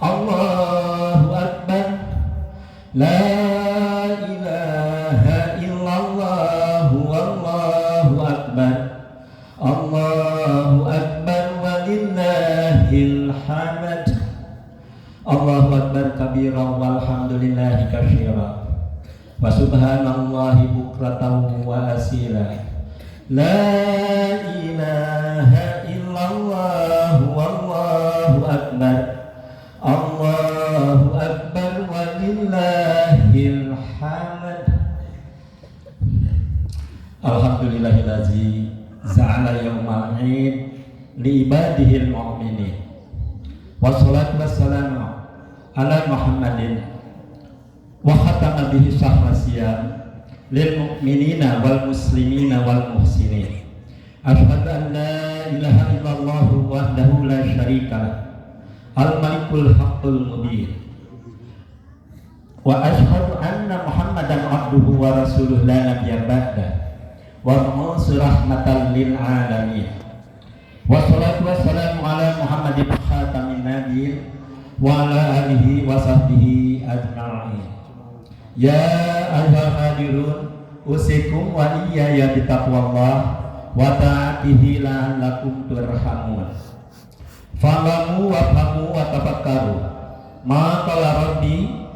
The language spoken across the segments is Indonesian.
Allahu Akbar. La ilaha illallah. Wallahu Akbar. Allahu Akbar walillahil hamd. Allahu Akbar kabiran walhamdulillahi katsiran. Wa subhanallahi bukratan wa asila. La ilaha illallah. Wallahu Akbar. Allahu Akbar walillahil hamd. Alhamdulillahillazi ja'ala yaumal 'id li ibadihil mu'minin. Wassalatu wassalamu ala Muhammadin wa khatama bihi syahra lil mu'minina wal muslimina wal muhsinin. Asyhadu an la ilaha illallah wahdahu la syarikalah al malikul haqqul mubin. Wa asyhadu anna Muhammadan abduhu wa rasuluhu la nabiyya ba'da wa mursil rahmatan lil alamin. Wassalatu wassalamu ala Muhammadin khatamin nabiyyin wa ala alihi wa sahbihi ajma'in. Ya ayyuhal hadirun usikum wa iyaya bitaqwallah wa ta'atihi la'allakum turhamun. Fa'lamu wa fahamu wa tafakkaru ma qala rabbi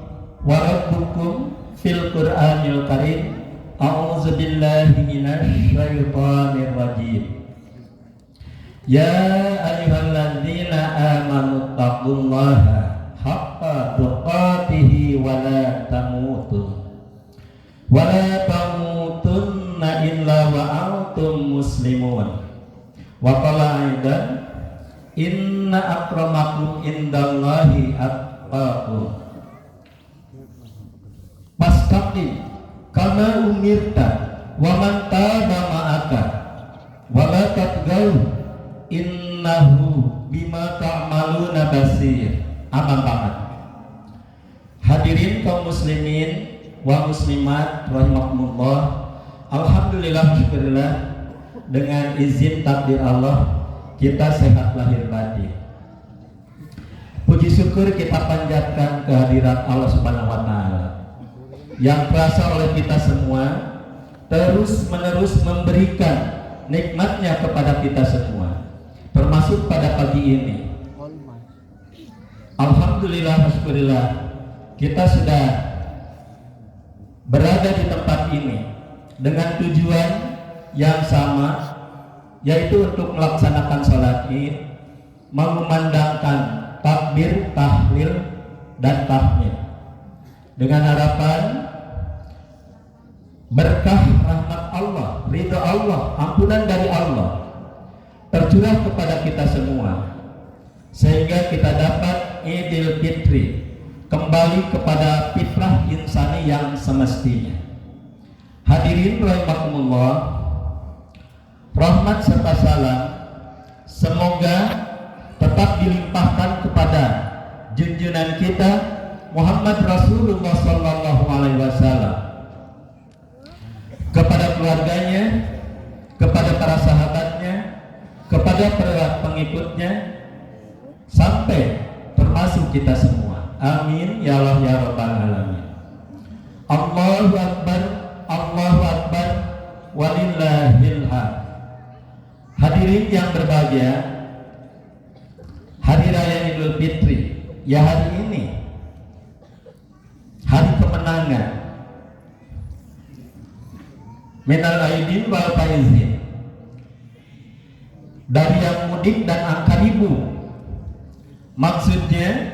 wa rabbukum fil qur'anil karim. A'udzu billahi minasy syaithanir rajim. Ya ayyuhalladzina amanu taqullaha haqqa tuqatih wa la tamutunna illa wa antum muslimun. Wa qala aidan inna akramakum indallahi atqakum. Fastaqim kama umirta wa man taba ma'aka wa la tatgaw innahu bima ta'maluna basir. Aman banget. Hadirin kaum muslimin wa muslimat rahimakumullah. Alhamdulillah syukurillah, dengan izin takdir Allah kita sehat lahir batin. Puji syukur kita panjatkan kehadirat Allah Subhanahu wa taala yang terasa oleh kita semua, terus menerus memberikan nikmatnya kepada kita semua, termasuk pada pagi ini. Alhamdulillah syukurillah, kita sudah berada di tempat ini dengan tujuan yang sama, yaitu untuk melaksanakan sholat id, mengumandangkan takbir, tahlil, dan tahmid, dengan harapan berkah rahmat Allah, ridha Allah, ampunan dari Allah tercurah kepada kita semua, sehingga kita dapat Idul Fitri, kembali kepada fitrah insani yang semestinya. Hadirin rahimakumullah, rahmat serta salam semoga tetap dilimpahkan kepada junjungan kita Muhammad Rasulullah sallallahu alaihi wasallam, kepada keluarganya, kepada para sahabatnya, kepada para pengikutnya, sampai termasuk kita semua. Amin ya Allah ya rabbal alamin. Allahu akbar, Allahu akbar, walillahil hamd. Hadirin yang berbahagia, hari raya Idul Fitri, ya hari ini hari kemenangan, minal aidin wal faizin, dari yang mudik dan angka ribu. Maksudnya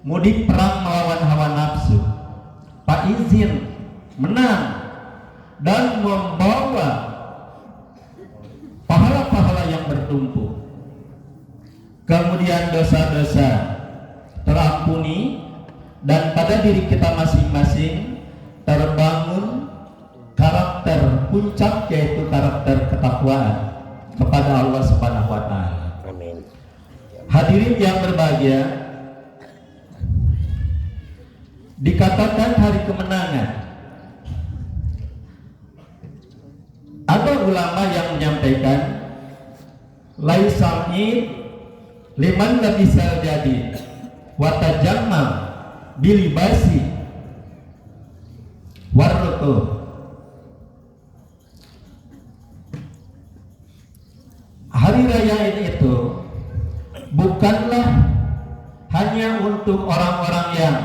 mudik perang melawan hawa nafsu, faizin menang dan membawa pahala-pahala yang bertumpuk. Kemudian dosa-dosa terampuni, dan pada diri kita masing-masing terbangun karakter puncak, yaitu karakter ketakwaan kepada Allah Subhanahu wa taala. Amin. Hadirin yang berbahagia, dikatakan hari kemenangan. Ada ulama yang menyampaikan laisal id liman labisal jadi watajammal bilibasi warrutu. Hari raya ini itu bukanlah hanya untuk orang-orang yang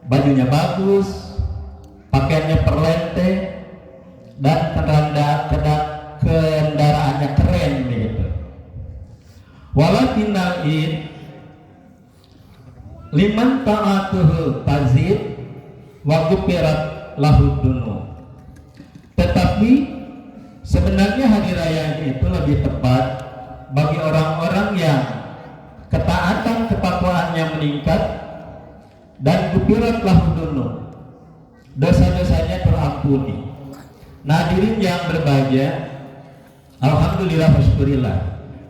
bajunya bagus, pakaiannya perlente, dan kendaraannya keren begitu. Walakinnal id liman ta'atuhu tazid wa ghufirat lahu dunub. Tetapi sebenarnya hari raya itu lebih tepat bagi orang-orang yang ketaatan ketakwaannya meningkat dan ghufirat lahu dunub, dosa-dosanya terampuni. Hadirin yang berbahagia, alhamdulillah wasyukurillah,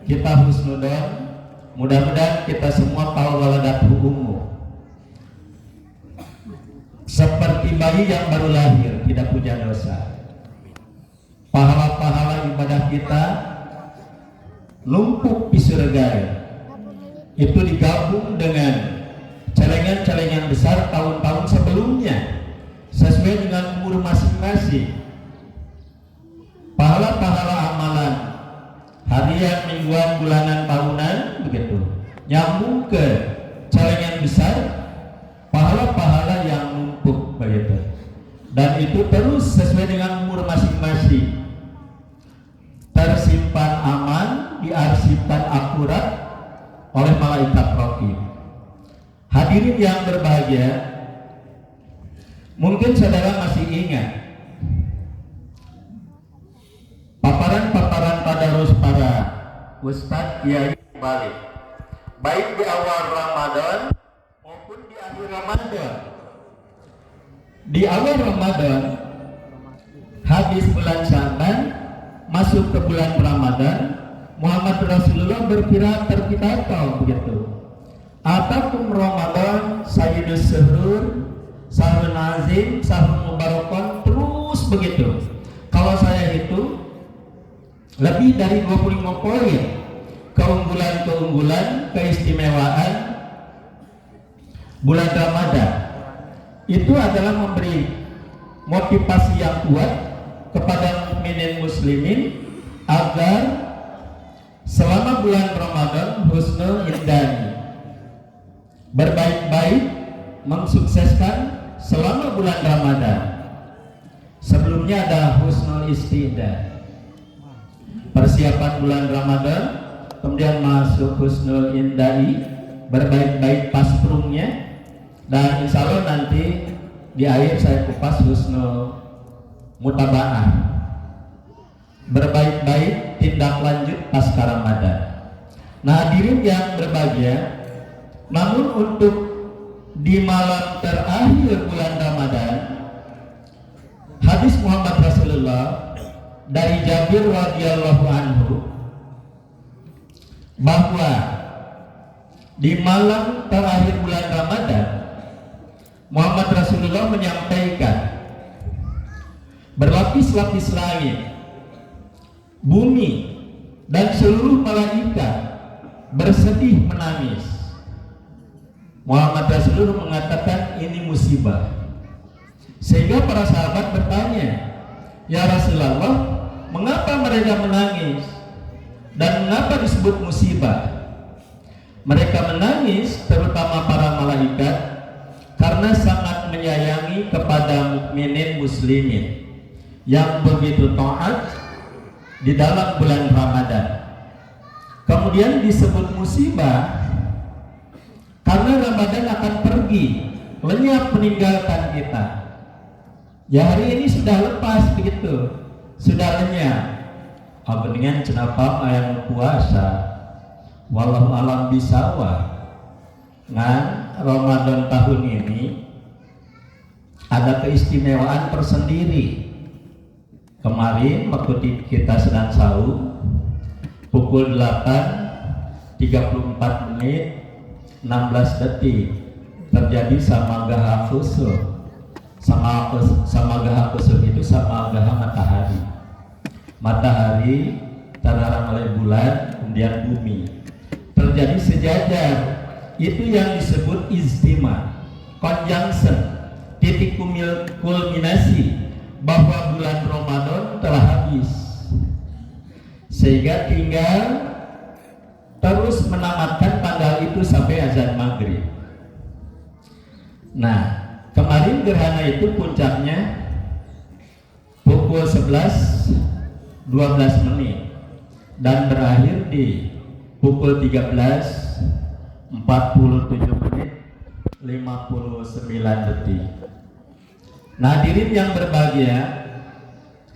kita husnudzon, mudah-mudahan kita semua tahu waladatu ummu, seperti bayi yang baru lahir tidak punya dosa. Pahala-pahala ibadah kita numpuk di surga, itu digabung dengan celengan-celengan besar tahun-tahun sebelumnya sesuai dengan umur masing-masing. Pahala-pahala amalan harian, mingguan, bulanan, tahunan begitu nyambung ke celengan besar, pahala-pahala yang numpuk begitu, dan itu terus sesuai dengan umur masing-masing, tersimpan aman, diarsipkan akurat oleh malaikat raqib. Hadirin yang berbahagia, mungkin saudara masih ingat paparan-paparan tadarus para ustadz kiai balik, baik di awal Ramadan maupun di akhir Ramadan. Di awal Ramadan, habis bulan Sya'ban, masuk ke bulan Ramadan, Muhammad Rasulullah berpidato begitu. Atakum Ramadan sayyidus suhur, sahrun azim, sahrun mubarakon, terus begitu. Kalau saya itu lebih dari 25 poin keunggulan-keunggulan, keistimewaan bulan Ramadan. Itu adalah memberi motivasi yang kuat kepada mukminin muslimin agar selama bulan Ramadan husnul indani, berbaik-baik, mensukseskan selama bulan Ramadan. Sebelumnya ada husnul isti'dad, persiapan bulan Ramadan, kemudian masuk husnul indai, berbaik-baik pasprungnya, dan insya Allah nanti di akhir saya kupas husnul mutaba'ah, berbaik-baik tindak lanjut pasca Ramadan. Nah, hadirin yang berbahagia, namun untuk di malam terakhir bulan Ramadan, hadis Muhammad Rasulullah dari Jabir radhiyallahu anhu bahwa di malam terakhir bulan Ramadan Muhammad Rasulullah menyampaikan, berlapis-lapis langit, bumi, dan seluruh malaikat bersedih menangis. Muhammad Rasulullah mengatakan ini musibah. Sehingga para sahabat bertanya, ya Rasulullah, mengapa mereka menangis dan mengapa disebut musibah? Mereka menangis, terutama para malaikat, karena sangat menyayangi kepada mukminin muslimin yang begitu taat di dalam bulan Ramadan. Kemudian disebut musibah karena Ramadan akan pergi, lenyap meninggalkan kita. Ya, hari ini sudah lepas begitu, sudah lenyap. Abeningan cenapa ayam puasa, wallahu alam bisawa. Ngan Ramadan tahun ini ada keistimewaan tersendiri. Kemarin waktu kita sedang sahur pukul 8.34 menit 16 detik terjadi samagaha khusuf. Samagaha khusuf itu samagaha matahari. Matahari terarang oleh bulan, kemudian bumi. Terjadi sejajar itu yang disebut ijtima, conjunction, titik kulminasi bahwa bulan Ramadan telah habis, sehingga tinggal terus menamatkan tanggal itu sampai azan maghrib. Nah, kemarin gerhana itu puncaknya pukul 11.12 menit dan berakhir di pukul 13.47 menit 59 detik. Nah, hadirin yang berbahagia,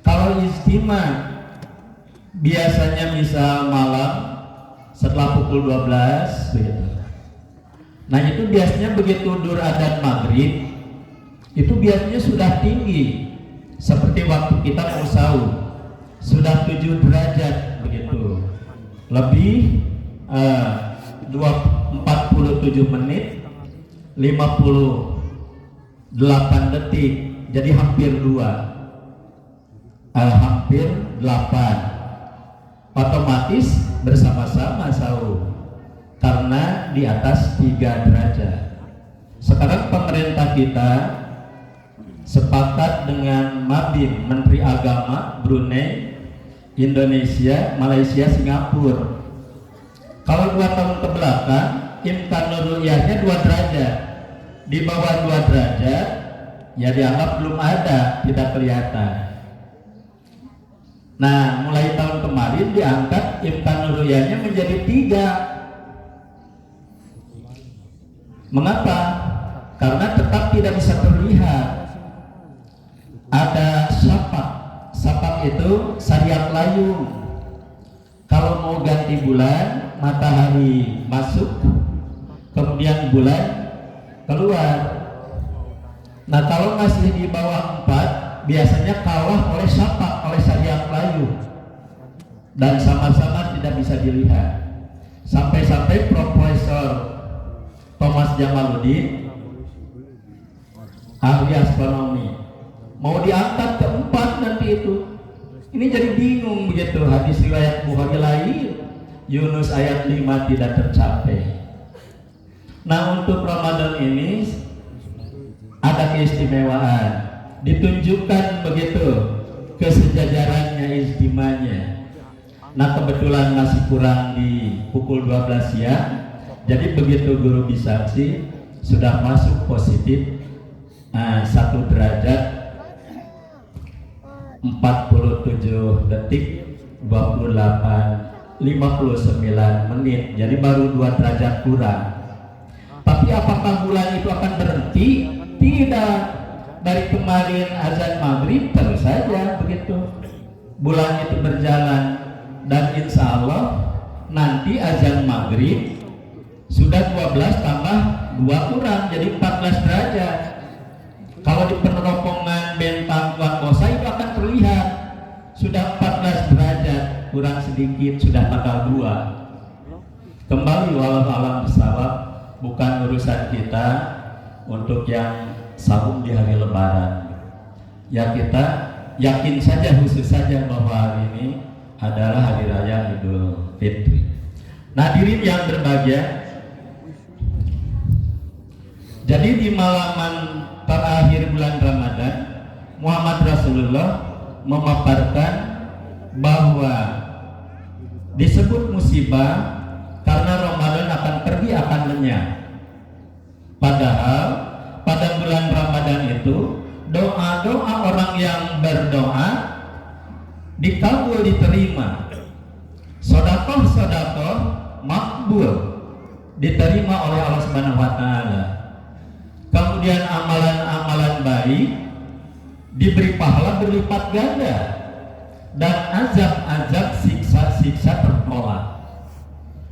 kalau ijtima biasanya misal malam setelah pukul 12 begitu. Nah, itu biasanya begitu dur adzan maghrib itu biasanya sudah tinggi, seperti waktu kita mau sahur sudah 7 derajat begitu, lebih 47 menit 58 detik, jadi hampir 8, otomatis bersama-sama sahur karena di atas 3 derajat. Sekarang pemerintah kita sepakat dengan Mabim, Menteri Agama Brunei, Indonesia, Malaysia, Singapura. Kalau 2 tahun ke belakang imkanul ru'yahnya 2 derajat, di bawah 2 derajat ya dianggap belum ada, tidak kelihatan. Nah, mulai tahun kemarin diangkat imkanul ru'yahnya menjadi 3. Mengapa? Karena tetap tidak bisa terlihat. Ada syapak. Syapak itu syariat layung. Kalau mau ganti bulan, matahari masuk, kemudian bulan keluar. Nah, kalau masih di bawah 4, biasanya kalah oleh syapak, oleh syariat layung, dan sama-sama tidak bisa dilihat. Sampai-sampai Profesor Thomas Jamaluddin, ahli astronomi, mau diangkat ke 4 nanti itu. Ini jadi bingung begitu. Hadis riwayat Bukhari lain, Yunus ayat 5 tidak tercapai. Nah, untuk Ramadan ini ada keistimewaan, ditunjukkan begitu kesejajarannya ijtimanya. Nah, kebetulan masih kurang di pukul 12 siang, jadi begitu guru bisaksi sudah masuk positif 1 derajat 47 detik 59 menit, jadi baru 2 derajat kurang. Tapi apakah bulan itu akan berhenti? Tidak. Dari kemarin azan maghrib terus saja begitu bulan itu berjalan, dan insya Allah nanti azan maghrib sudah 12 tambah 2 kurang, jadi 14 derajat. Kalau di peneropongan bentang Tuan Kosa itu akan terlihat sudah 14 derajat kurang sedikit, sudah tanggal 2. Kembali walau alam bersawab, bukan urusan kita untuk yang sahur di hari lebaran. Ya, kita yakin saja, khusus saja bahwa hari ini adalah hari raya Idul Fitri. Nah, hadirin yang berbahagia, jadi di malaman terakhir bulan Ramadan, Muhammad Rasulullah memaparkan bahwa disebut musibah karena Ramadan akan pergi, akan lenyap. Padahal pada bulan Ramadan itu doa-doa orang yang berdoa dikabul, diterima. Sedekah makbul, diterima oleh Allah Subhanahu wa taala. Kemudian amalan-amalan baik diberi pahala berlipat ganda, dan azab-azab, siksa-siksa tertolak.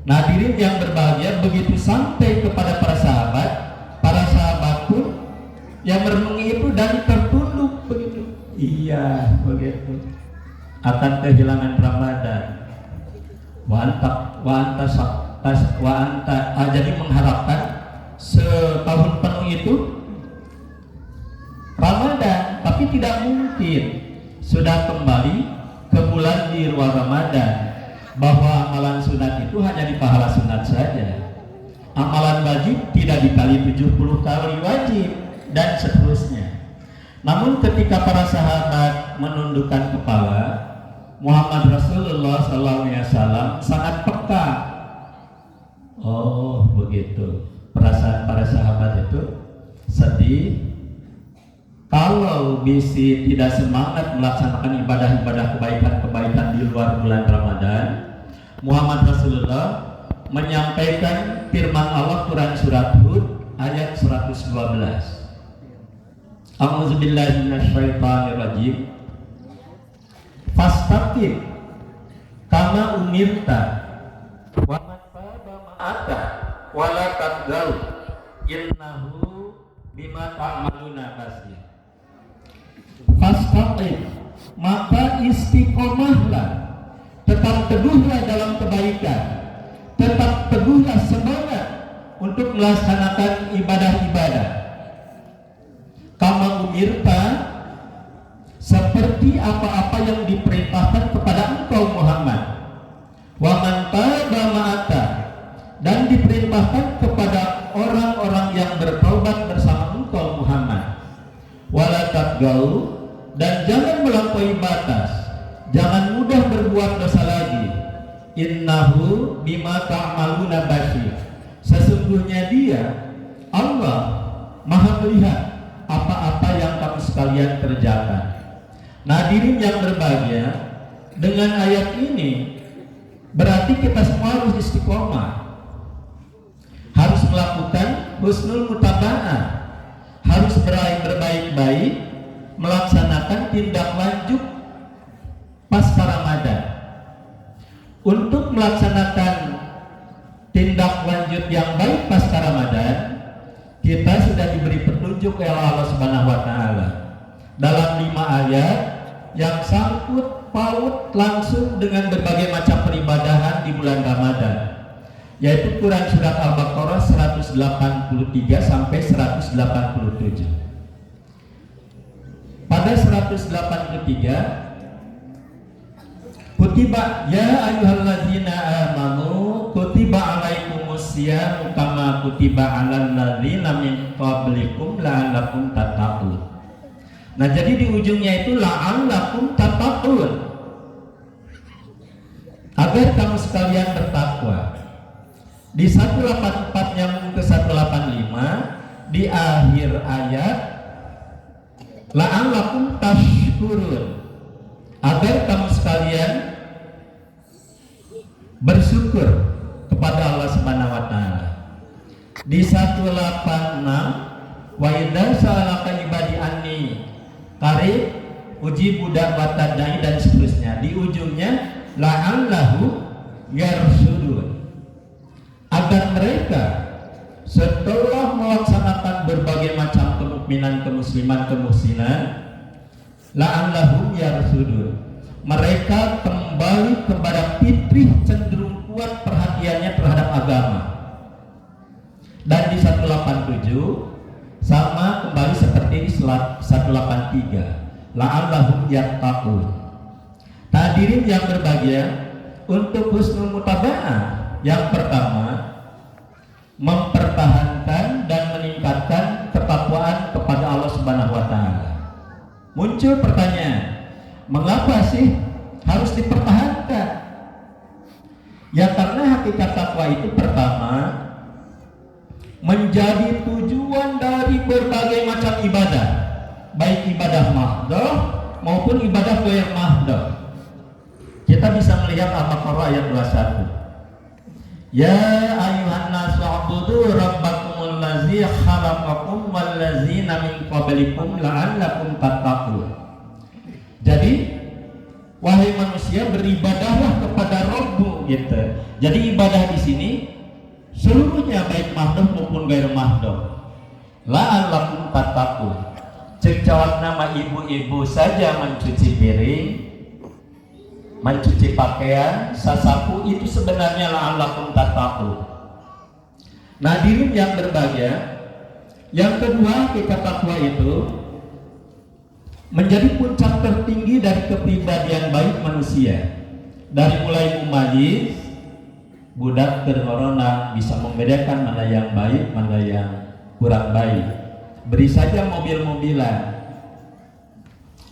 Nah, hadirin yang berbahagia, begitu sampai kepada para sahabat pun yang merenungi itu dan tertunduk begitu. Iya, begitu. Akan kehilangan Ramadan. Jadi mengharapkan setahun penuh itu Ramadan, tapi tidak mungkin. Sudah kembali ke bulan di luar Ramadan, bahwa amalan sunat itu hanya di pahala sunat saja. Amalan wajib tidak dikali 70 kali wajib dan seterusnya. Namun ketika para sahabat menundukkan kepala, Muhammad Rasulullah SAW sangat peka. Oh begitu, perasaan para sahabat itu sedih kalau bisi tidak semangat melaksanakan ibadah-ibadah kebaikan-kebaikan di luar bulan Ramadan. Muhammad Rasulullah menyampaikan firman Allah Quran surat Hud ayat 112. A'udzubillahi minasyaitonirrajim. Fastaqim kama umirta wa man taba ma'aka wa la tadghaw innahu bima ta'maluna basir. Fastaqim, maka istiqomahlah, tetap teguhlah dalam kebaikan, tetap teguhlah semangat untuk melaksanakan ibadah-ibadah. Kama umirta, seperti apa-apa yang diperintahkan kepada engkau Muhammad. Wa man taba ma'aka, dan diperintahkan kepada orang-orang yang bertaubat bersama engkau Muhammad. Wala tadghaw, dan jangan melampaui batas, jangan mudah berbuat dosa lagi. Innahu bima ta'maluna basir, sesungguhnya Dia Allah Maha melihat apa-apa yang kamu sekalian kerjakan. Hadirin yang berbahagia, dengan ayat ini berarti kita semua harus istiqomah, harus melakukan husnul mutaba'ah, harus berbaik-baik, melaksanakan tindak lanjut pasca Ramadan. Untuk melaksanakan tindak lanjut yang baik pasca Ramadan, kita sudah diberi petunjuk oleh Allah Subhanahu wa taala dalam 5 ayat yang sangkut paut langsung dengan berbagai macam peribadahan di bulan Ramadan, yaitu Quran surat Al-Baqarah 183 sampai 187. Pada 183, kutiba ya ayyuhalladzina amanu kutiba alaikumusyamu kama kutiba alal ladzina min qablikum la'allakum tattaqun. Nah, jadi di ujungnya itu la'allakum tattaqun, agar kamu sekalian bertakwa. Di 184 yang ke 185 di akhir ayat la'allakum tashkurun, agar kamu sekalian bersyukur kepada Allah Subhanahu wa taala. Di 186 wa idza sa'alaka ibadi anni qarib ujibu da'watad da'i, dan seterusnya. Di ujungnya la'allahu yarsudun, agar mereka setelah melaksanakan berbagai macam kemukminan, kemusliman, la'allahum yarsudun, mereka kembali kepada fitrih, cenderung kuat perhatiannya terhadap agama. Dan di 187 sama kembali seperti di 183, la'allahum yattaqun. Hadirin yang berbahagia, untuk husnul mutaba'ah yang pertama, mempertahankan dan meningkatkan ketakwaan kepada Allah Subhanahu wa taala. Muncul pertanyaan, mengapa sih harus dipertahankan? Ya karena hakikat takwa itu pertama menjadi tujuan dari berbagai macam ibadah, baik ibadah mahdhah maupun ibadah ghair mahdhah. Kita bisa melihat Al-Baqarah ayat 21. Ya ayyuhan nasu ubudu rabbakumul ladzi khalaqakum wal ladzina min qablikum la'allakum tattaqun. Jadi wahai manusia, beribadahlah kepada Rabbmu gitu. Jadi ibadah di sini seluruhnya baik mahdhah maupun ghair mahdhah. La'allakum tattaqun. Cek jawab nama ibu-ibu saja mencuci piring, mencuci pakaian, sasapu, itu sebenarnya la'allakum tattaqun. Nah, hadirin yang berbahagia, yang kedua, hakikat takwa itu menjadi puncak tertinggi dari kepribadian baik manusia, dari mulai mumayyiz, budak berkorona bisa membedakan mana yang baik, mana yang kurang baik. Beri saja mobil-mobilan,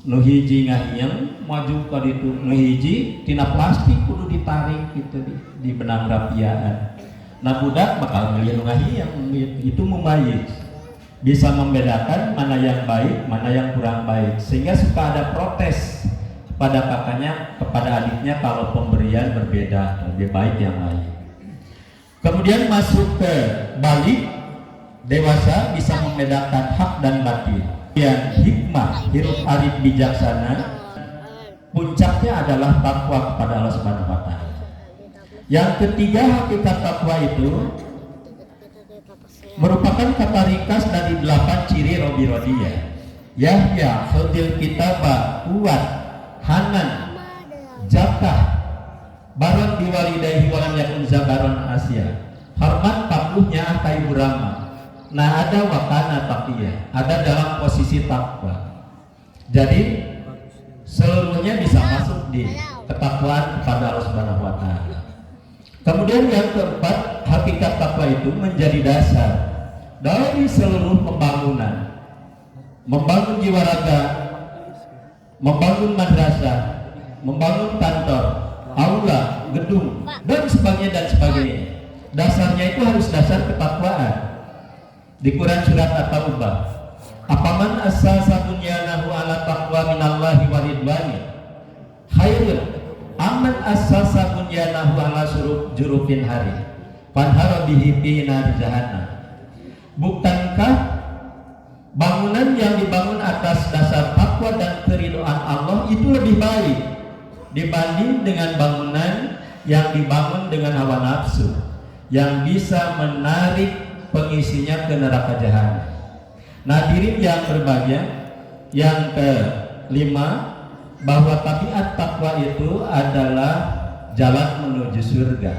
nuhiji ngahiyang maju ke itu, nuhiji tina plastik kudu ditarik gitu di benang rapiaan. Nah budak bakal ngeliat ngahiyang itu membayik, bisa membedakan mana yang baik, mana yang kurang baik, sehingga suka ada protes kepada kakaknya, kepada adiknya kalau pemberian berbeda, lebih baik yang lain. Kemudian masuk ke balik, dewasa bisa membedakan hak dan batil. Yang hikmah, hirup arif bijaksana, puncaknya adalah takwa kepada Allah Subhanahu wa Ta'ala. Yang ketiga, hakikat takwa itu merupakan kata ringkas dari 8 ciri Robi Rodiyah. Yahya, khudil kitabah, kuat, hanan, zakah, baron diwalidayhi walam yakun zabaron asya, hormat patuhnya akai burama. Nah ada wakana taqiyah, ada dalam posisi takwa. Jadi seluruhnya bisa masuk di ketakwaan kepada Allah Subhanahu wa Ta'ala. Kemudian yang keempat, hakikat takwa itu menjadi dasar dari seluruh pembangunan. Membangun jiwa raga, membangun madrasah, membangun kantor, aula, gedung, dan sebagainya. Dasarnya itu harus dasar ketakwaan. Di Quran surat At-Taubah, apaman assasa bunyanahu ala taqwa minallahi wa ridwani khairun amman assasa bunyanahu ala jurufin hari fanhara bihi fi nar jahannam. Bukankah bangunan yang dibangun atas dasar takwa dan keridhaan Allah itu lebih baik dibanding dengan bangunan yang dibangun dengan hawa nafsu yang bisa menarik pengisinya ke neraka jahanam. Hadirin yang berbahagia, yang kelima, bahwa tabiat takwa itu adalah jalan menuju surga.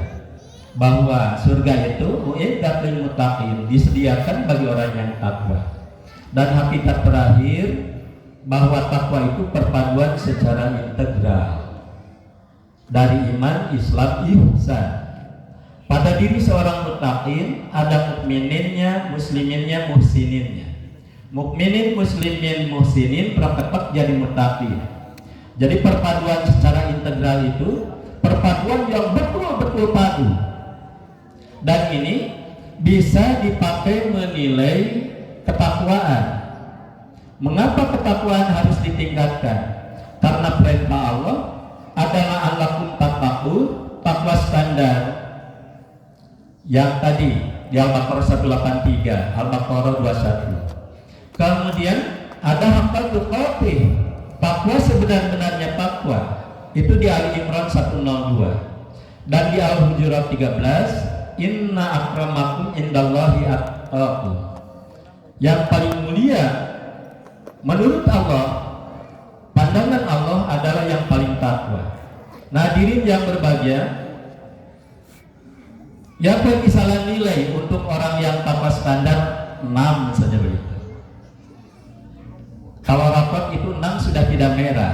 Bahwa surga itu uiddat lil muttaqin, disediakan bagi orang yang takwa. Dan hakikat terakhir, bahwa takwa itu perpaduan secara integral dari iman, Islam, ihsan. Pada diri seorang muttaqin ada mukmininnya, musliminnya, muhsininnya. Mukminin, muslimin, muhsinin praktek jadi muttaqin. Jadi perpaduan secara integral itu perpaduan yang betul-betul padu. Dan ini bisa dipakai menilai ketakwaan. Mengapa ketakwaan harus ditingkatkan? Karena perintah Allah adalah allakum tattaqun, takwa standar yang tadi di Al-Baqarah 183, Al-Baqarah 21. Kemudian ada haqqul tuqatih, takwa sebenar-benarnya takwa, itu di Ali Imran 102. Dan di Al-Hujurat 13, inna akramakum indallahi atqakum. Yang paling mulia menurut Allah, pandangan Allah adalah yang paling takwa. Nah, hadirin yang berbahagia, yang misalnya nilai untuk orang yang takwa standar 6 saja begitu. Kalau rapot itu 6 sudah tidak merah.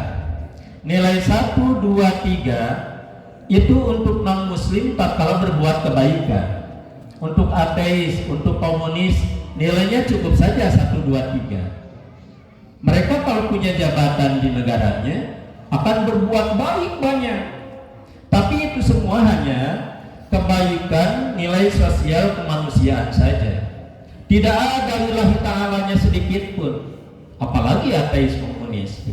Nilai 1, 2, 3 itu untuk non muslim tak kalau berbuat kebaikan. Untuk ateis, untuk komunis nilainya cukup saja 1, 2, 3. Mereka kalau punya jabatan di negaranya akan berbuat baik banyak. Tapi itu semua hanya kebaikan, nilai sosial kemanusiaan saja. Tidak ada lillahi ta'alanya sedikit pun, apalagi ateis komunis.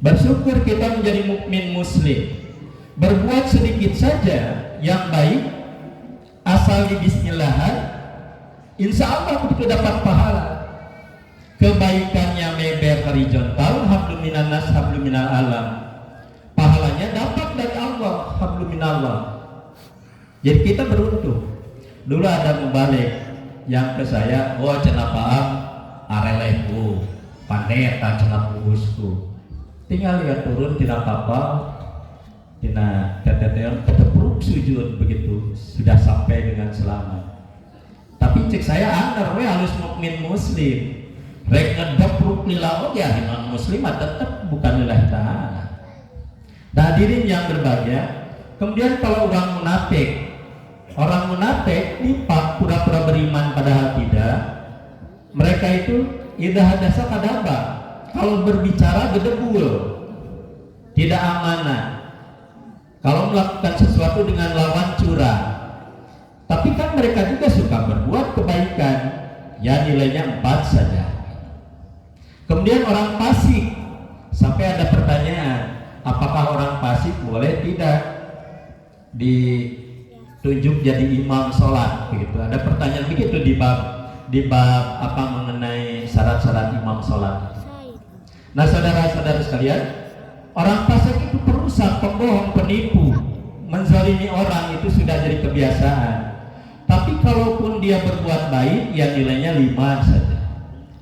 Bersyukur kita menjadi mukmin muslim, berbuat sedikit saja yang baik, asal di bismillahan, insya Allah itu dapat pahala. Kebaikannya meber horizontal, hablum minan nas, hablum minal alam. Pahalanya dapat dari Allah, hablum minallah. Jadi kita beruntung. Dulu ada mubalik yang ke saya, oh cenah paam areleku, pandeta cenah bungusku. Tinggal lihat turun tina kapal, tina teteteon ketepruk sujud begitu, sudah sampai dengan selamat. Tapi cek saya angker we halus mukmin muslim. Rek ngedepruk lillah ya non muslim tetap bukan lillahi ta'ala. Hadirin yang berbahagia, Kemudian kalau orang munafik nipak pura-pura beriman padahal tidak. Mereka itu idza hadasa kadaba, kalau berbicara gedebul, tidak amanah. Kalau melakukan sesuatu dengan lawan curang. Tapi kan mereka juga suka berbuat kebaikan, ya nilainya 4 saja. Kemudian orang fasik, sampai ada pertanyaan, apakah orang fasik boleh tidak ditunjuk jadi imam sholat? Begitu. Ada pertanyaan begitu di bab apa mengenai syarat-syarat imam sholat. Nah, saudara-saudara sekalian, orang fasik itu perusak, pembohong, penipu, menzalimi orang itu sudah jadi kebiasaan. Tapi kalaupun dia berbuat baik, ya nilainya 5 saja,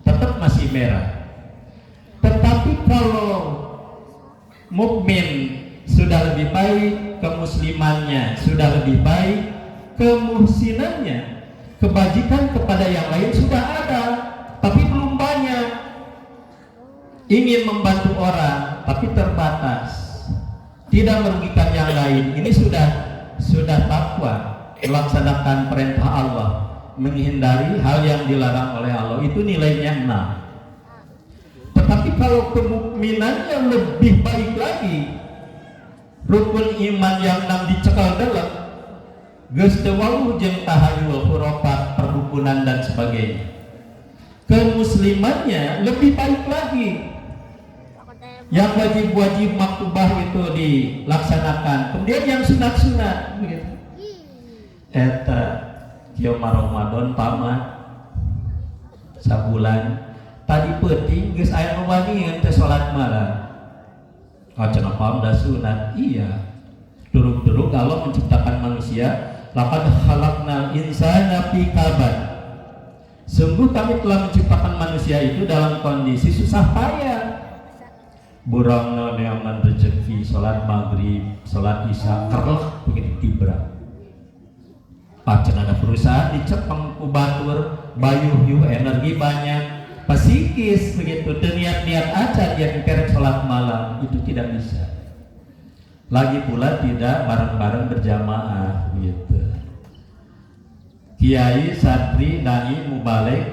tetap masih merah. Tetapi kalau mukmin sudah lebih baik, kemuslimannya sudah lebih baik, kemuhsinannya, kebajikan kepada yang lain sudah ada, tapi belum banyak. Ingin membantu orang, tapi terbatas, tidak merugikan yang lain. Ini sudah takwa, melaksanakan perintah Allah, menghindari hal yang dilarang oleh Allah. Itu nilainya 6. Tetapi kalau kemukminannya lebih baik lagi, rukun iman yang 6 dicekal dalam geus teu wau jeung tahayul, hurufat, perdukunan dan sebagainya. Kemuslimannya lebih baik lagi. Yang wajib-wajib maktubah itu dilaksanakan. Kemudian yang sunat-sunat begitu. Eta kieu Ramadan tamat sabulan. Tadi penting geus aya nu wangi teh salat malam. Cenah paham da sunat. Iya. Durung-durung Allah menciptakan manusia, laqad khalaqnal insana fi kabad. Sungguh kami telah menciptakan manusia itu dalam kondisi susah payah. Burangna neangan rezeki, salat maghrib, salat isya, kerlah begitu tibra. Pacan ada perusahaan dicepeng ku batur, bayuh energi banyak, pasikis begitu, dan niat-niat aja dia kerek sholat malam, itu tidak bisa. Lagi pula tidak bareng-bareng berjamaah gitu. Kiai, santri, dai, mubalik,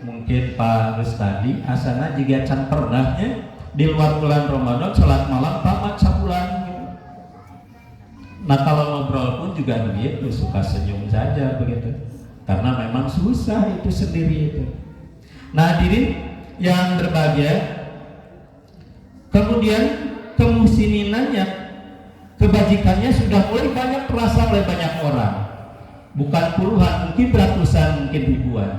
mungkin Pak Rustadi, asana juga can pernahnya di luar bulan Ramadan sholat malam tamat sebulan gitu. Nah kalau ngobrol pun juga begitu, suka senyum saja begitu, karena memang susah itu sendiri itu. Nah hadirin yang berbahagia, kemudian kemuhsininannya, kebajikannya sudah mulai banyak terasa oleh banyak orang, bukan puluhan, mungkin ratusan, mungkin ribuan.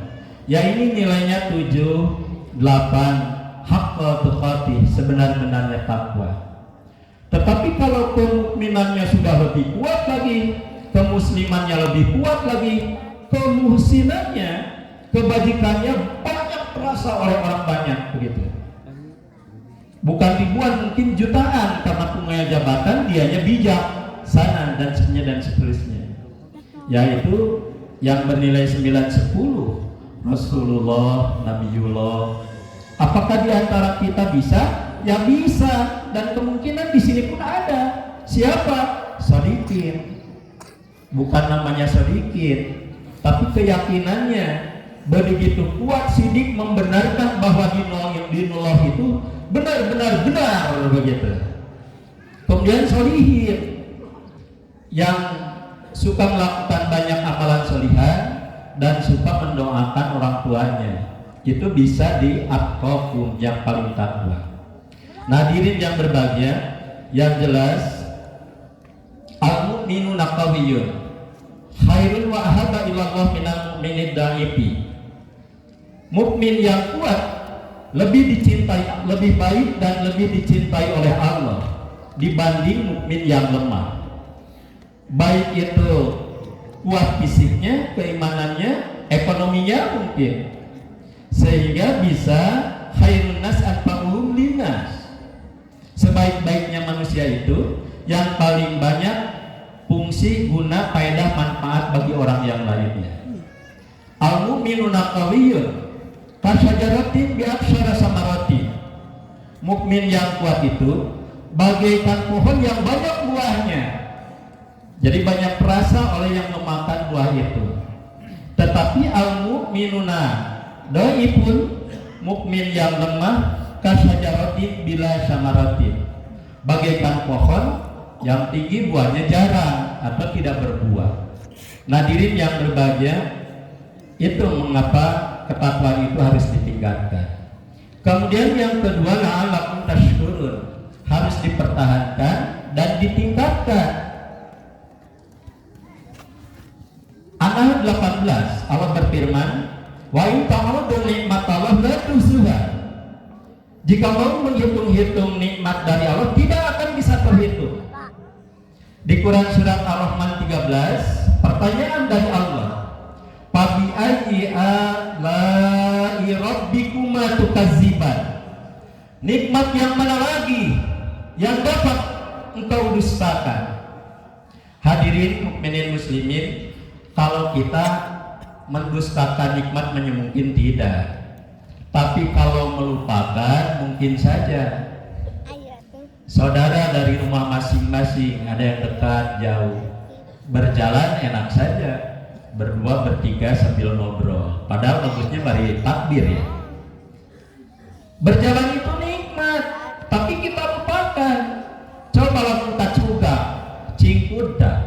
Ya ini nilainya 7, 8, haqqal tuqatih, sebenar-benarnya takwa. Tetapi kalau kemukminannya sudah lebih kuat lagi, kemuslimannya lebih kuat lagi, kemuhsinannya, kebajikannya banyak terasa oleh orang banyak begitu. Bukan ribuan, mungkin jutaan, karena punya jabatan dianya bijak sana dan seterusnya. Yaitu yang bernilai 9-10, Rasulullah, Nabiullah. Apakah di antara kita bisa? Ya bisa, dan kemungkinan di sini pun ada. Siapa? Shodikin. Bukan namanya Shodikin, tapi keyakinannya begitu kuat, sidik membenarkan bahwa dinullah itu benar begitu. Kemudian sholihin, yang suka melakukan banyak amalan sholihan dan suka mendoakan orang tuanya, itu bisa di atqakum, yang paling takwa. Nah hadirin yang berbahagia, yang jelas al-mu'minuna qawiyyun khairun wa ahabba ilallah minal mu'minid da'ifi. Mukmin yang kuat lebih dicintai, lebih baik dan lebih dicintai oleh Allah dibanding mukmin yang lemah. Baik itu kuat fisiknya, keimanannya, ekonominya mungkin, sehingga bisa khairun nas anfa'uhum linnas. Sebaik-baiknya manusia itu yang paling banyak fungsi, guna, faedah, manfaat bagi orang yang lainnya. Al-mu'minuna qawiyyun kasajaratin bi'absyara samarati. Mukmin yang kuat itu bagaikan pohon yang banyak buahnya, Jadi banyak perasa oleh yang memakan buah itu. Tetapi al-mu'minuna dhaifun, mukmin yang lemah, kasyajaratin bila samaratin, bagaikan pohon yang tinggi buahnya jarang atau tidak berbuah. Hadirin yang berbahagia, itu mengapa ketakwaan itu harus ditingkatkan. Kemudian yang kedua, la'allakum tashkurun, harus dipertahankan dan ditingkatkan. An-Nahl 18, Allah berfirman, wa in ta'uddu nikmatallahi la tuhsuha. Jika mau menghitung-hitung nikmat dari Allah, tidak akan bisa terhitung. Di Quran surat Ar-Rahman 13, pertanyaan dari Allah, Fabi ayyi ala'i rabbikuma tukadziban. Nikmat yang mana lagi yang dapat engkau dustakan? Hadirin mukminin muslimin, kalau kita mendustakan nikmat mungkin tidak. Tapi kalau melupakan mungkin saja. Saudara dari rumah masing-masing, ada yang dekat, jauh. Berjalan enak saja, berdua bertiga sambil ngobrol. Padahal bagusnya mari takbir ya. Berjalan itu nikmat, tapi kita lupakan. Coba lamun tak juga, cingkud dah.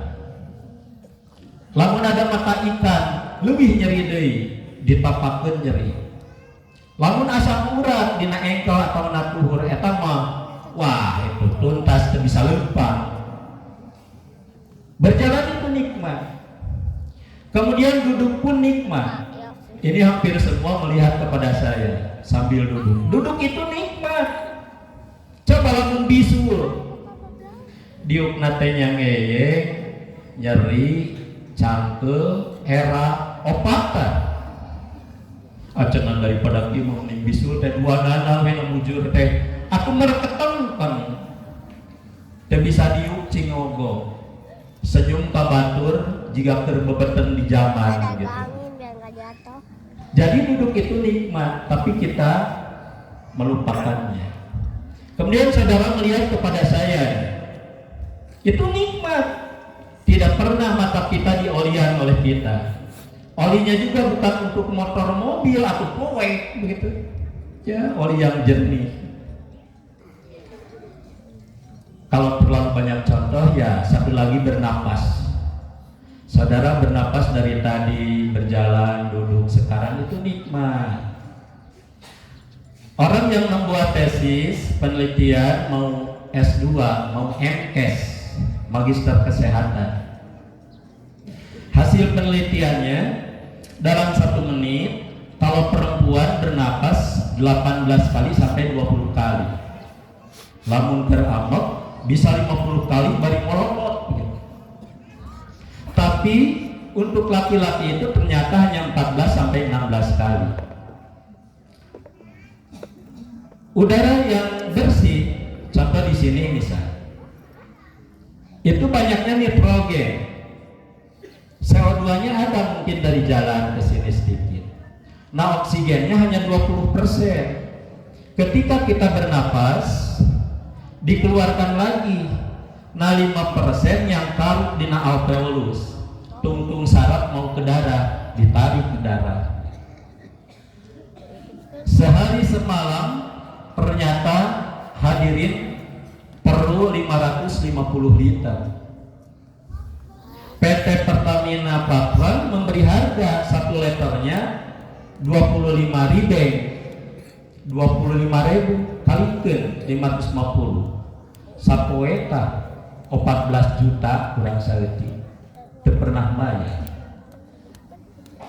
Lamun ada mata ikan, lebih nyeri deui, ditapakeun nyeri. Lamun asam urat dina engkel atau na tuhur eta mah, wah itu tuntas teu bisa leumpang. Berjalan itu nikmat. Kemudian duduk pun nikmat. Ini hampir semua melihat kepada saya sambil duduk. Duduk itu nikmat. Coba lamun bisul, diukna teh nyangeyeng, nyeri, cangkel, era, opatan. Acenan daripada kieu mending bisul teh dua nana we mujur teh. Aku mereketeng kan. Teu bisa diuk cingogo. Senyum ka batur jika keur bebeten di zaman gitu. Jadi duduk itu nikmat, tapi kita melupakannya. Kemudian saudara melihat kepada saya, itu nikmat. Tidak pernah mata kita diolian oleh kita. Olinya juga bukan untuk motor mobil atau poek begitu. Ya, oli yang jernih. Kalau terlalu banyak contoh ya satu lagi bernapas. Saudara bernapas dari tadi, berjalan, duduk, sekarang itu nikmat. Orang yang membuat tesis, penelitian, mau S2, mau MKes, Magister Kesehatan. Hasil penelitiannya, dalam 1 menit, kalau perempuan bernapas 18 kali sampai 20 kali. Lamun teramok, bisa 50 kali bari molokot. Tapi untuk laki-laki itu ternyata hanya 14 sampai 16 kali. Udara yang bersih, contoh di sini misal, itu banyaknya nitrogen. CO2-nya ada mungkin dari jalan ke sini sedikit. Nah, oksigennya hanya 20%. Ketika kita bernapas, dikeluarkan lagi. Nah, 5% yang taruh di alveolus, tungtung saraf mau ke darah, ditarik ke darah. Sehari semalam ternyata hadirin perlu 550 liter. PT Pertamina Papua memberi harga 1 liternya 25.000 kalikeun 550 sapoeta 14 juta kurang saleutik teu pernah bayar.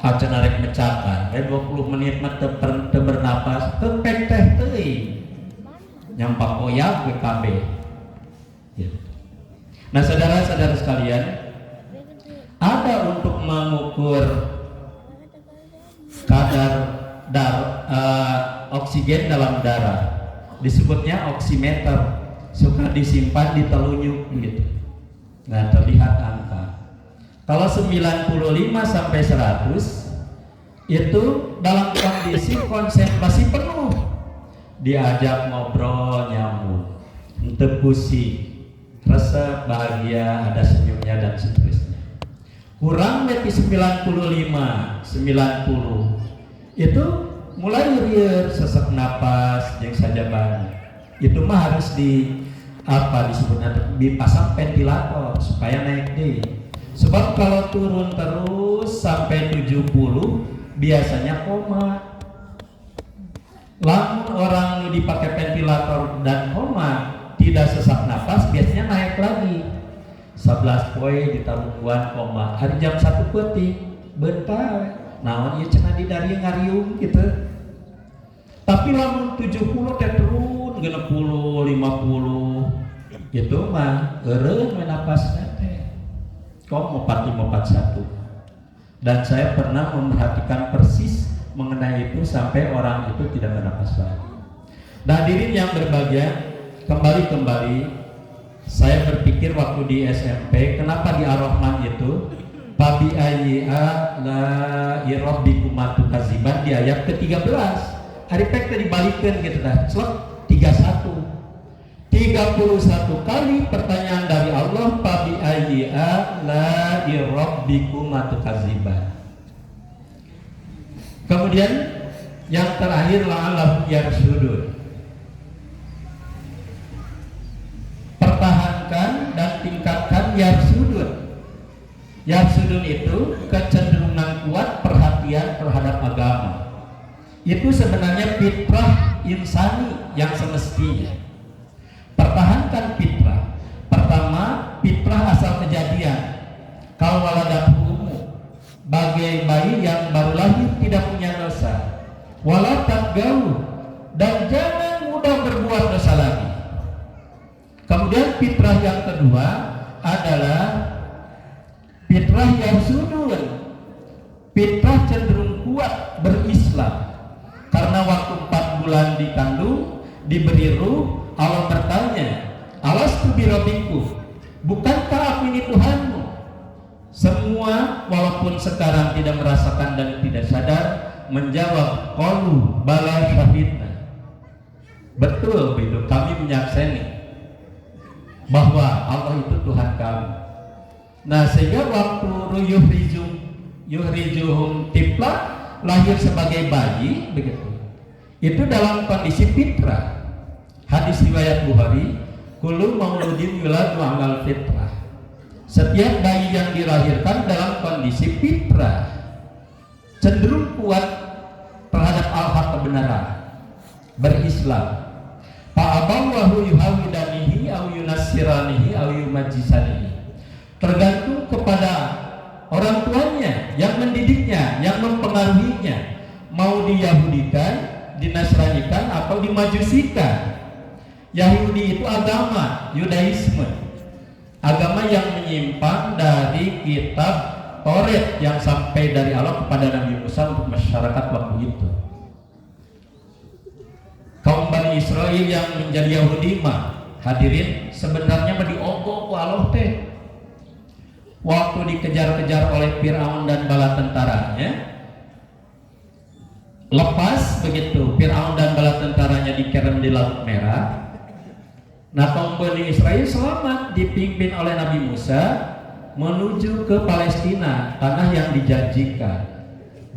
Acan arek mecakan 20 menit mah teu bernapas teu pek teh teuing nyampak oyak WKB. Nah, saudara-saudara sekalian, ada untuk mengukur kadar oksigen dalam darah, disebutnya oximeter, suka disimpan di telunyuk gitu. Nah, terlihat angka. Kalau 95 sampai 100 itu dalam kondisi konsentrasi penuh, diajak ngobrol nyambung, ente pusing, resep, bahagia, ada senyumnya ya dan seterusnya. Kurang lebih 90 itu mulai liur sesak napas yang saja banyak. Itu mah harus dipasang ventilator supaya naik deh. Sebab kalau turun terus sampai 70 biasanya koma. Lamun orang dipakai ventilator dan koma tidak sesak napas biasanya naik lagi. 11 poin ditaruhan koma hari jam 1 peti bentar naon ieu cenah di dari ngariung gitu. Tapi lamun 70 teh turun 60 50 itu mah eureun we napasna teh. Kok 4541. Dan saya pernah memperhatikan persis mengenai itu sampai orang itu tidak bernapas lagi. Nah, hadirin yang berbahagia, kembali saya berpikir waktu di SMP, kenapa di Ar-Rahman itu Fabi ayyi'a la irabbikum matukaziban di ayat ke-13. Ari pek teh dibalikkeun gitu dah. Slot 31 kali pertanyaan dari Allah, Fabi ayyi'a la irabbikum matukaziban. Kemudian yang terakhir la'allahu yarsudun. Pertahankan dan tingkatkan yarsudun. Yarsudun itu kecenderungan kuat perhatian terhadap agama. Itu sebenarnya fitrah insani yang semestinya. Pertahankan fitrah. Pertama, fitrah asal kejadian. Kalau waladat umum, bagai bayi yang baru lahir tidak punya dosa. Walatat gauh, dan jangan mudah berbuat dosa lagi. Kemudian fitrah yang kedua adalah fitrah yang sudun. Fitrah cenderung kuat berislam. Karena waktu 4 bulan dikandung, diberi ruh, Allah bertanya, Alastu birabbikum, bukankah aku ini Tuhanmu? Semua walaupun sekarang tidak merasakan dan tidak sadar menjawab qalu bala syahidna. Betul hidup kami menyakseni bahwa Allah itu Tuhan kami. Nah, sehingga waktu yuhrijuhum tifla, lahir sebagai bayi begitu. Itu dalam kondisi fitrah. Hadis riwayat Bukhari, kullu mauludin yuladu alal fitrah. Setiap bayi yang dilahirkan dalam kondisi fitrah, cenderung kuat terhadap al-haq kebenaran, berislam. Fa'abawahu yuhawidanihi au yunassiranihi au yumajjisanihi. Tergantung kepada orang tuanya yang mendidiknya, yang mempengaruhinya, mau diyahudikan, dinasranikan atau dimajusikan. Yahudi itu agama Yudaisme, agama yang menyimpang dari kitab Taurat yang sampai dari Allah kepada Nabi Musa untuk masyarakat waktu itu. Kaum Bani Israel yang menjadi Yahudi mah, hadirin, sebenarnya mah diogok ku Allah teh. Waktu dikejar-kejar oleh Fir'aun dan bala tentaranya, lepas begitu Fir'aun dan bala tentaranya dikerem di Laut Merah. Nah, kaum Bani Israel selamat dipimpin oleh Nabi Musa menuju ke Palestina, tanah yang dijanjikan,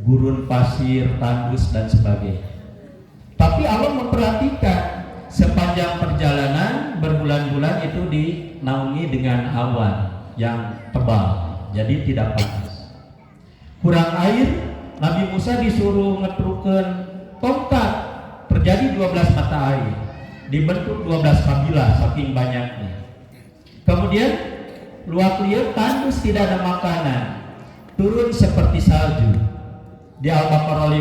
gurun pasir, tandus dan sebagainya. Tapi Allah memperhatikan sepanjang perjalanan berbulan-bulan itu dinaungi dengan awan yang tebal, jadi tidak panas. Kurang air, Nabi Musa disuruh ngetrukeun tongkat, terjadi 12 mata air, dibentuk 12 kabilah saking banyaknya. Kemudian luak liat tandus, tidak ada makanan, turun seperti salju. Di Al-Baqarah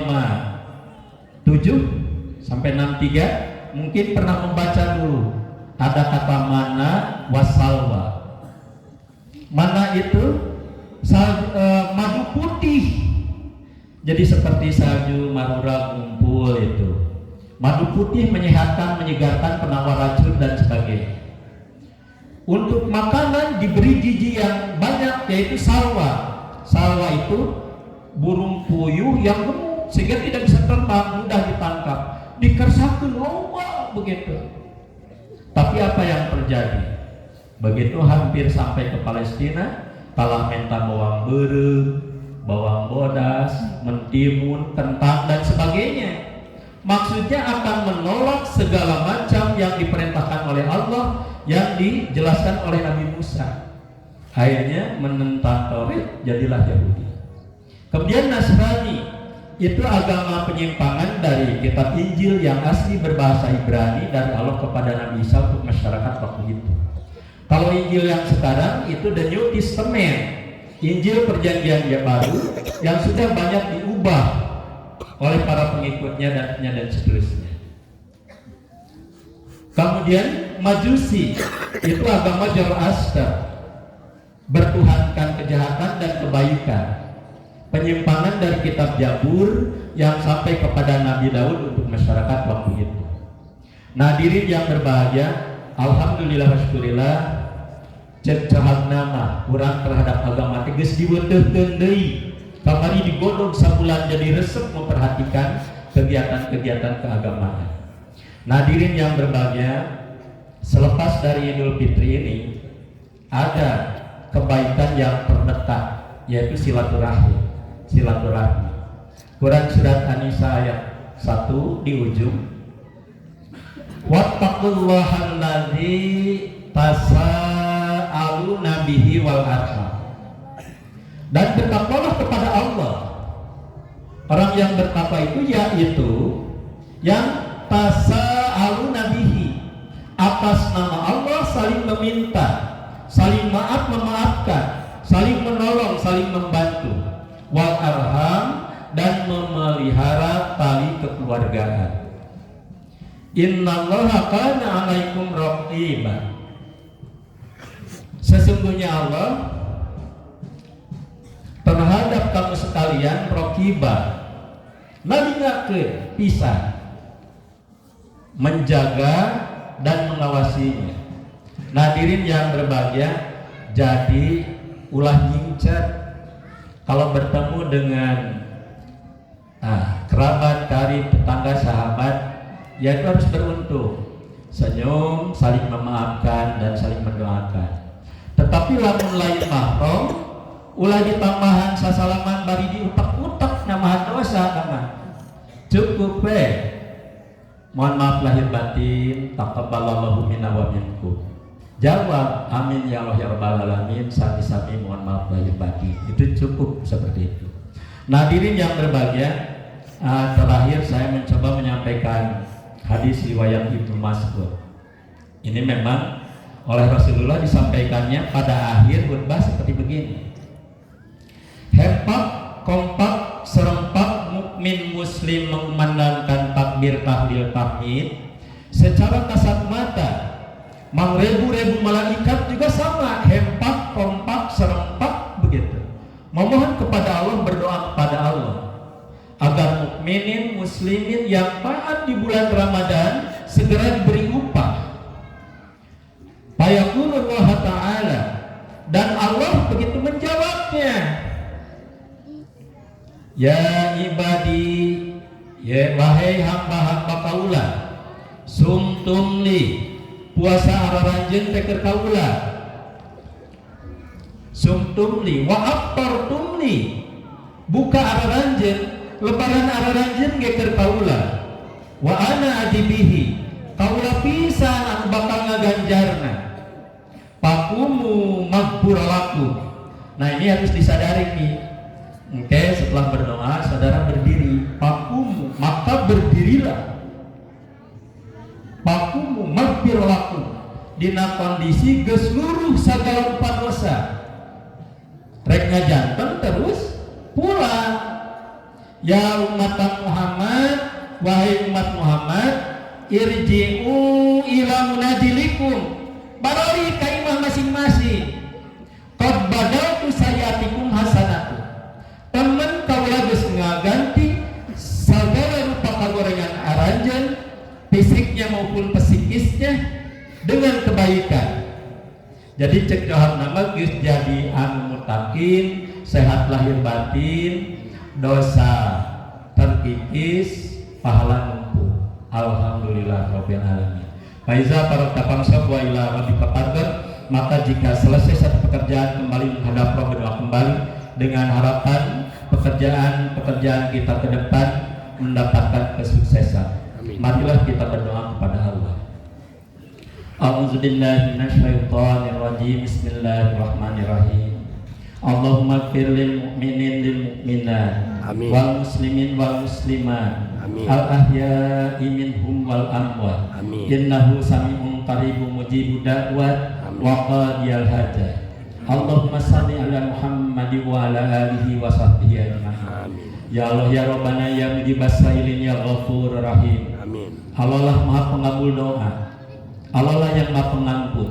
5:7 sampai 63 mungkin pernah membaca dulu, ada kata mana wasalwa. Mana itu madu putih, jadi seperti salju marura kumpul itu. Madu putih menyehatkan, menyegarkan, penawar racun dan sebagainya. Untuk makanan diberi giji yang banyak, yaitu salwa. Salwa itu burung puyuh yang gemuk sehingga tidak bisa terbang, mudah ditangkap. Dikersakeun loba begitu. Tapi apa yang terjadi? Begitu hampir sampai ke Palestina, talah menta bawang beureum, bawang bodas, mentimun, kentang dan sebagainya. Maksudnya akan menolak segala macam yang diperintahkan oleh Allah, yang dijelaskan oleh Nabi Musa. Akhirnya menentang Taurat, jadilah Yahudi. Kemudian Nasrani, itu agama penyimpangan dari kitab Injil yang asli berbahasa Ibrani dari Allah kepada Nabi Isa untuk masyarakat waktu itu. Kalau Injil yang sekarang itu The New Testament, Injil perjanjian yang baru yang sudah banyak diubah oleh para pengikutnya dan seterusnya. Kemudian Majusi, itu agama Zoroaster, bertuhankan kejahatan dan kebaikan. Penyimpangan dari kitab Zabur yang sampai kepada Nabi Daud untuk masyarakat waktu itu. Hadirin yang berbahagia, alhamdulillah wasyukurillah, cecahan nama kurang terhadap agama tegas diweteuhkeun deui. Kamari digodog sabulan jadi resep memperhatikan kegiatan-kegiatan keagamaan. Hadirin yang berbahagia, selepas dari Idul Fitri ini ada kebaikan yang terdekat, yaitu silaturahmi. Quran surat An-Nisa ayat 1 di ujung, wattaqullaha allazi tasaaluna bihi wal arham. Dan bertakwalah kepada Allah. Orang yang bertakwa itu yaitu yang tasaaluna bihi, atas nama Allah saling meminta, saling maaf memaafkan, saling menolong, saling membantu. Wal arham, dan memelihara tali kekeluargaan. Innallaha kana 'alaikum raqiba. Sesungguhnya Allah terhadap kamu sekalian raqiba, nalingakeun pisan, menjaga dan mengawasinya. Hadirin yang berbahagia, jadi ulah nyingcat kalau bertemu dengan kerabat, karib, tetangga, sahabat, ya itu harus beruntung, senyum, saling memaafkan dan saling mendoakan. Tetapi lamun lain mahram, ulah ditambahan sasalaman bari diutak-utak namahan dosa kana. Cukup mohon maaf lahir batin, taqabbalallahu minna wa minkum. Jawab amin ya Allah ya rabbal alamin, sami-sami mohon maaf lahir batin. Itu cukup seperti itu. Hadirin yang berbahagia, terakhir saya mencoba menyampaikan hadis riwayat Ibnu Mas'ud. Ini memang oleh Rasulullah disampaikannya pada akhir khutbah seperti begini. Hempak, kompak, serempak mukmin muslim mengumandangkan takbir tahlil tahmid secara kasat mata. Ribu-ribu malaikat juga sama, hempak, kompak, serempak begitu. Memohon kepada Allah, berdoa kepada Allah agar mukminin muslimin yang taat di bulan Ramadan segera diberi upah. Fayaqulullah ta'ala, dan Allah begitu menjawabnya. Ya ibadi, ya wahai hamba-hamba kaula, sumtum li, puasa araranjeun teh keur kaula. Sumtum li wa aftartum li, buka araranjeun, lebaran araranjeun ge keur kaula. Wa ana ajibihi, kaula pisan anu bakal ngaganjarna. Pakumu maghfur lakum. Nah ini harus disadari nih. Oke, setelah berdoa saudara berdiri. Pakumu, maka berdirilah. Pakumu maghfur lakum, dina kondisi geus luruh sagala empat dosa. Rek ngajanten terus pulang. Ya umat Muhammad, wahai umat Muhammad, irji'u ila munajilikum, barori ka imah masing-masing. Qad badaltu sayatikum hasanatu, temen kaula geus ngaganti sagala rupa kagorengan aranjeun, fisiknya maupun psikisnya dengan kebaikan. Jadi cek doa nama geus jadi anu mutakin, sehat lahir batin, dosa terkikis, pahala numpuk. Alhamdulillah rabbil alamin. Faiza para tapang sabwa ila rabbika farghab Maka jika selesai satu pekerjaan kembali menghadap Rabb, berdoa kembali dengan harapan pekerjaan kita ke depan mendapatkan kesuksesan. Marilah kita berdoa kepada Allah. A'udzubillahi minasyaitonirrajim. Bismillahirrahmanirrahim. Allahumma ighfir lil mu'minin lil mu'minat wal muslimin wal muslimat al ahya'i minhum wal amwat innahu sami'un qaribun mujibud da'wat wa qadiyal hajat. Allahumma shalli ala Muhammad wa ala alihi wa sahbihi ajma'in. Ya Allah ya Rabbana ya mujibas sailin ya ghafurur rahim. Allah lah maha pengabul doa, Allah lah yang maha pengampun.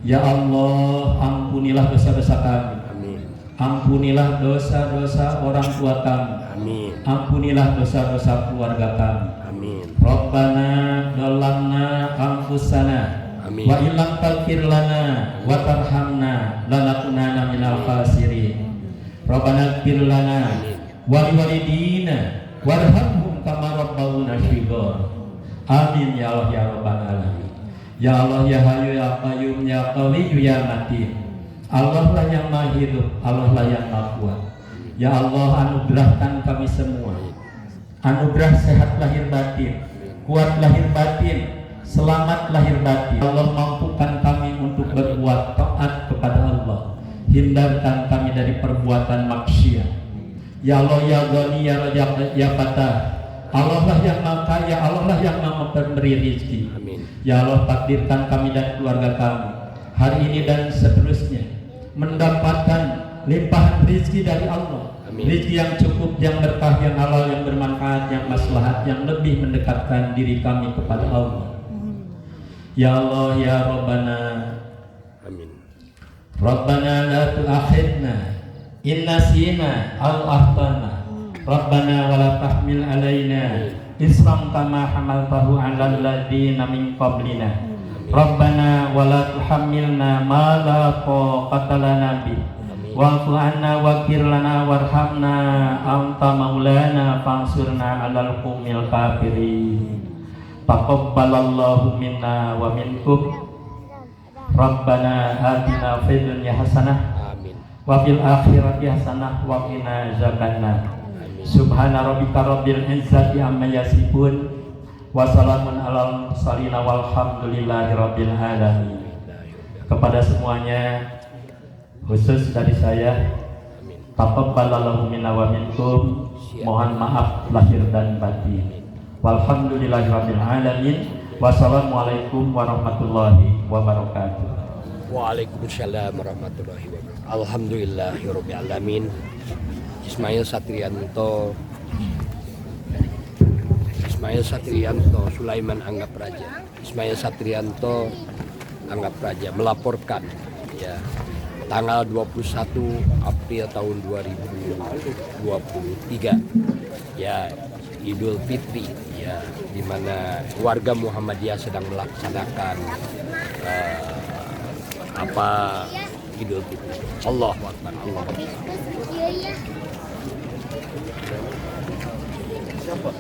Ya Allah, ampunilah dosa-dosa kami. Ampunilah dosa-dosa orang tua kami. Ampunilah dosa-dosa keluarga kami. Rabbana dhalamna anfusana wa illam taghfir lana wa tarhamna lanakunanna minal khasirin. Rabbana ighfir lana wa liwalidina warhamhum kama rabbawna shighar. Amin ya Allah ya Rabbal alamin. Ya Allah ya Hayyu ya Qayyum ya Qawiyyu ya Matin. Allah lah yang maha hidup, Allah lah yang maha kuat. Ya Allah, anugerahkan kami semua anugerah sehat lahir batin, kuat lahir batin, selamat lahir batin. Allah mampukan kami untuk berbuat taat kepada Allah, hindarkan kami dari perbuatan maksiat. Ya Allah ya Ghani ya Raja ya Fatah, Allah lah yang maha kaya, Allah lah yang maha memberi rezeki. Ya Allah, takdirkan kami dan keluarga kami hari ini dan seterusnya mendapatkan limpahan rezeki dari Allah. Rezeki yang cukup, yang berkah, yang halal, yang bermanfaat, yang maslahat, yang lebih mendekatkan diri kami kepada Allah. Ya Allah ya Rabbana. Amin. Rabbana la tu'akhidna in nasina aw akhtana. Rabbana wa la tahmil alaina isran kama hamaltahu 'alal ladzina min qablina. Rabbana wa la tuhammilna ma la taqata lana bih. Wa'fu 'anna waghfir lana warhamna anta maulana fansurna 'alal qaumil kafirin. Taqabbalallahu minna wa minkum. Rabbana atina fid dunya hasanah wa fil akhirati hasanah wa qina azabannar. Subhana rabbika rabbil izzati amma yasifun wa salamun alal mursalin walhamdulillahi rabbil alamin. Kepada semuanya, khusus dari saya, taqabbalallahu minna wa minkum, mohon maaf lahir dan batin. Walhamdulillahi rabbil alamin. Wassalamualaikum warahmatullahi wabarakatuh. Waalaikumsalam warahmatullahi wabarakatuh. Alhamdulillahirabbil alamin. Ismail Satrianto, Sulaiman Anggap Raja. Ismail Satrianto Anggap Raja melaporkan ya tanggal 21 April tahun 2023 ya Idul Fitri ya, di mana warga Muhammadiyah sedang melaksanakan Idul Fitri. Allahu Akbar. Allahu Akbar. Siapa?